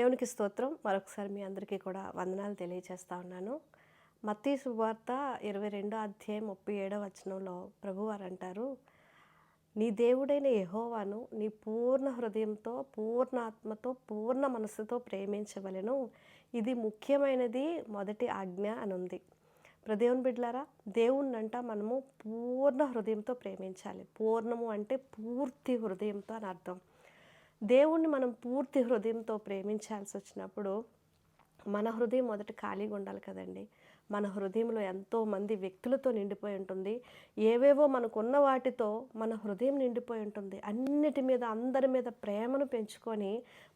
దేవునికి స్తోత్రం. మరొకసారి మీ అందరికీ కూడా వందనాలు తెలియచేస్తా ఉన్నాను. మత్తయి సువార్త 22 అధ్యాయం 37 వచనంలో ప్రభువారు అంటారు, నీ దేవుడైన యెహోవాను నీ పూర్ణ హృదయంతో, పూర్ణ ఆత్మతో, పూర్ణ మనస్సుతో ప్రేమించవలెను. ఇది ముఖ్యమైనది, మొదటి ఆజ్ఞ అని ఉంది. దేవుని బిడ్డలారా, దేవుణ్ణంట మనము పూర్ణ హృదయంతో ప్రేమించాలి. పూర్ణము అంటే పూర్తి హృదయంతో అని అర్థం. దేవుణ్ణి మనం పూర్తి హృదయంతో ప్రేమించాల్సి వచ్చినప్పుడు మన హృదయం మొదట ఖాళీగా ఉండాలి కదండి. మన హృదయంలో ఎంతోమంది వ్యక్తులతో నిండిపోయి ఉంటుంది. ఏవేవో మనకున్న వాటితో మన హృదయం నిండిపోయి ఉంటుంది. అన్నిటి మీద, అందరి మీద ప్రేమను పెంచుకొని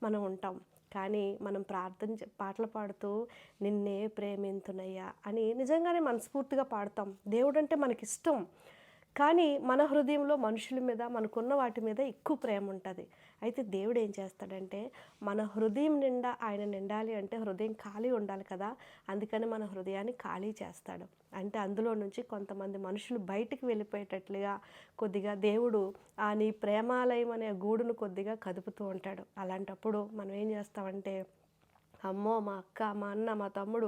మనం ఉంటాం. కానీ మనం పాటలు పాడుతూ నిన్నే ప్రేమింతునయ్యా అని నిజంగానే మనస్ఫూర్తిగా పాడతాం. దేవుడంటే మనకిష్టం. కానీ మన హృదయంలో మనుషుల మీద, మనకున్న వాటి మీద ఎక్కువ ప్రేమ ఉంటుంది. అయితే దేవుడు ఏం చేస్తాడంటే, మన హృదయం నిండా ఆయన నిండాలి అంటే హృదయం ఖాళీ ఉండాలి కదా. అందుకని మన హృదయాన్ని ఖాళీ చేస్తాడు. అంటే అందులో నుంచి కొంతమంది మనుషులు బయటికి వెళ్ళిపోయేటట్లుగా కొద్దిగా దేవుడు నీ ప్రేమాలయం అనే గూడును కొద్దిగా కదుపుతూ ఉంటాడు. అలాంటప్పుడు మనం ఏం చేస్తామంటే, అమ్మో, మా అక్క, మా అన్న, మా తమ్ముడు,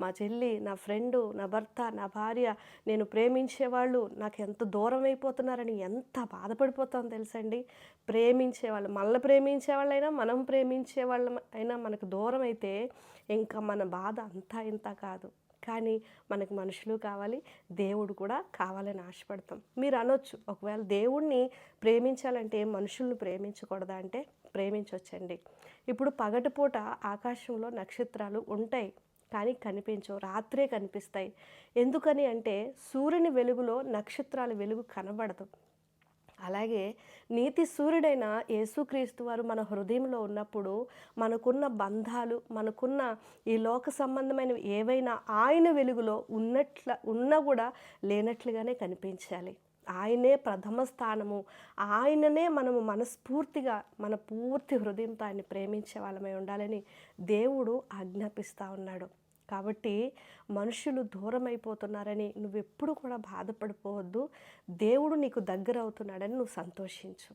మా చెల్లి, నా ఫ్రెండు, నా భర్త, నా భార్య, నేను ప్రేమించేవాళ్ళు నాకు ఎంత దూరం అయిపోతున్నారని ఎంత బాధపడిపోతాం తెలుసండి. ప్రేమించేవాళ్ళు, మళ్ళీ ప్రేమించేవాళ్ళైనా, మనం ప్రేమించేవాళ్ళం అయినా మనకు దూరం అయితే ఇంకా మన బాధ అంతా ఇంత కాదు. కానీ మనకు మనుషులు కావాలి, దేవుడు కూడా కావాలని ఆశపడతాం. మీరు అనొచ్చు, ఒకవేళ దేవుణ్ణి ప్రేమించాలంటే మనుషుల్ని ప్రేమించకూడదా అంటే ప్రేమించవచ్చండి. ఇప్పుడు పగటిపూట ఆకాశంలో నక్షత్రాలు ఉంటాయి, కానీ కనిపించవు, రాత్రే కనిపిస్తాయి. ఎందుకని అంటే సూర్యుని వెలుగులో నక్షత్రాల వెలుగు కనబడదు. అలాగే నీతి సూర్యుడైన యేసుక్రీస్తు వారు మన హృదయంలో ఉన్నప్పుడు మనకున్న బంధాలు, మనకున్న ఈ లోక సంబంధమైనవి ఏవైనా ఆయన వెలుగులో ఉన్నా కూడా లేనట్లుగానే కనిపించాలి. ఆయనే ప్రథమ స్థానము. ఆయననే మనము మనస్ఫూర్తిగా, మన పూర్తి హృదయంతో ఆయన్ని ప్రేమించే వాళ్ళమై ఉండాలని దేవుడు ఆజ్ఞాపిస్తూ ఉన్నాడు. కాబట్టి మనుషులు దూరం అయిపోతున్నారని నువ్వెప్పుడు కూడా బాధపడిపోవద్దు. దేవుడు నీకు దగ్గర అవుతున్నాడని నువ్వు సంతోషించు.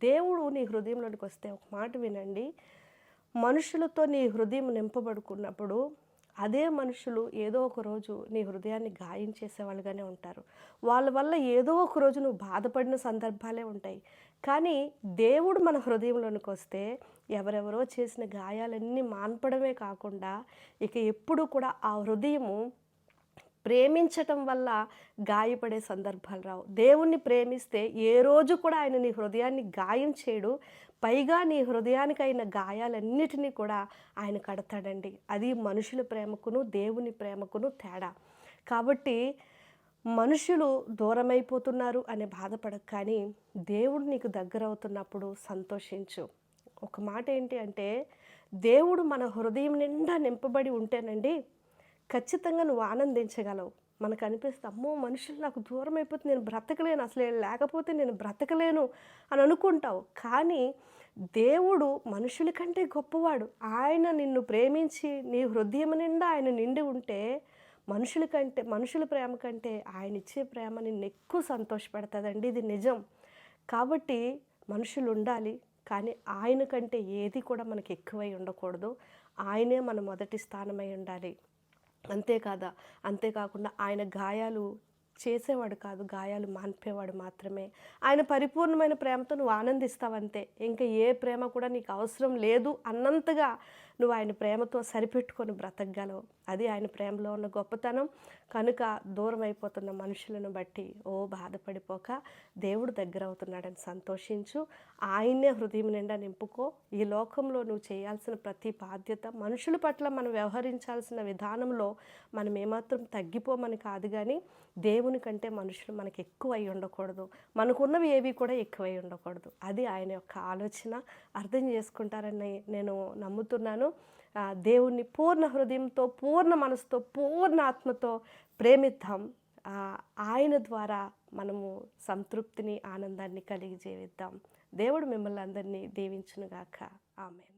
దేవుడు నీ హృదయంలోనికి వస్తే ఒక మాట వినండి, మనుషులతో నీ హృదయం నింపబడుకున్నప్పుడు అదే మనుషులు ఏదో ఒక రోజు నీ హృదయాన్ని గాయం చేసేవాళ్ళుగానే ఉంటారు. వాళ్ళ వల్ల ఏదో ఒక రోజు నువ్వు బాధపడిన సందర్భాలే ఉంటాయి. కానీ దేవుడు మన హృదయంలోనికి వస్తే ఎవరెవరో చేసిన గాయాలన్నీ మాన్పడమే కాకుండా ఇక ఎప్పుడు కూడా ఆ హృదయము ప్రేమించటం వల్ల గాయపడే సందర్భాలు రావు. దేవుణ్ణి ప్రేమిస్తే ఏ రోజు కూడా ఆయన నీ హృదయాన్ని గాయం చేయడు. పైగా నీ హృదయానికి అయిన గాయాలన్నిటినీ కూడా ఆయన కడతాడండి. అది మనుషుల ప్రేమకును దేవుని ప్రేమకును తేడా. కాబట్టి మనుషులు దూరమైపోతున్నారు అనే బాధపడకు, కానీ దేవుడు నీకు దగ్గర అవుతున్నప్పుడు సంతోషించు. ఒక మాట ఏంటి అంటే, దేవుడు మన హృదయం నిండా నింపబడి ఉంటేనండి ఖచ్చితంగా నువ్వు ఆనందించగలవు. మనకు అనిపిస్తుంది, అమ్మో మనుషులు నాకు దూరం అయిపోతే నేను బ్రతకలేను, అసలు లేకపోతే నేను బ్రతకలేను అని అనుకుంటావు. కానీ దేవుడు మనుషుల కంటే గొప్పవాడు. ఆయన నిన్ను ప్రేమించి నీ హృదయం నిండా ఆయన నిండి ఉంటే మనుషుల ప్రేమ కంటే ఆయన ఇచ్చే ప్రేమ నిన్ను ఎక్కువ సంతోషపెడతాదండి. ఇది నిజం. కాబట్టి మనుషులు ఉండాలి, కానీ ఆయన కంటే ఏది కూడా మనకి ఎక్కువై ఉండకూడదు. ఆయనే మన మొదటి స్థానమై ఉండాలి. అంతేకాకుండా ఆయన గాయాలు చేసేవాడు కాదు, గాయాలు మాన్పేవాడు మాత్రమే. ఆయన పరిపూర్ణమైన ప్రేమతో నువ్వు ఆనందిస్తావంతే. ఇంకా ఏ ప్రేమ కూడా నీకు అవసరం లేదు అన్నంతగా నువ్వు ఆయన ప్రేమతో సరిపెట్టుకొని బ్రతకగలవు. అది ఆయన ప్రేమలో ఉన్న గొప్పతనం. కనుక దూరం అయిపోతున్న మనుషులను బట్టి బాధపడిపోక దేవుడు దగ్గర అవుతున్నాడని సంతోషించు. ఆయన్నే హృదయం నిండా నింపుకో. ఈ లోకంలో నువ్వు చేయాల్సిన ప్రతి బాధ్యత, మనుషుల పట్ల మనం వ్యవహరించాల్సిన విధానంలో మనం ఏమాత్రం తగ్గిపోమని కాదు, కానీ దేవుని కంటే మనుషులు మనకి ఎక్కువ అయి ఉండకూడదు, మనకున్నవి ఏవి కూడా ఎక్కువై ఉండకూడదు. అది ఆయన యొక్క ఆలోచన. అర్థం చేసుకుంటారని నేను నమ్ముతున్నాను. దేవుణ్ణి పూర్ణ హృదయంతో, పూర్ణ మనసుతో, పూర్ణ ఆత్మతో ప్రేమిద్దాం. ఆయన ద్వారా మనము సంతృప్తిని, ఆనందాన్ని కలిగి జీవిద్దాం. దేవుడు మిమ్మల్ని అందరినీ దీవించునుగాక. ఆమేన్.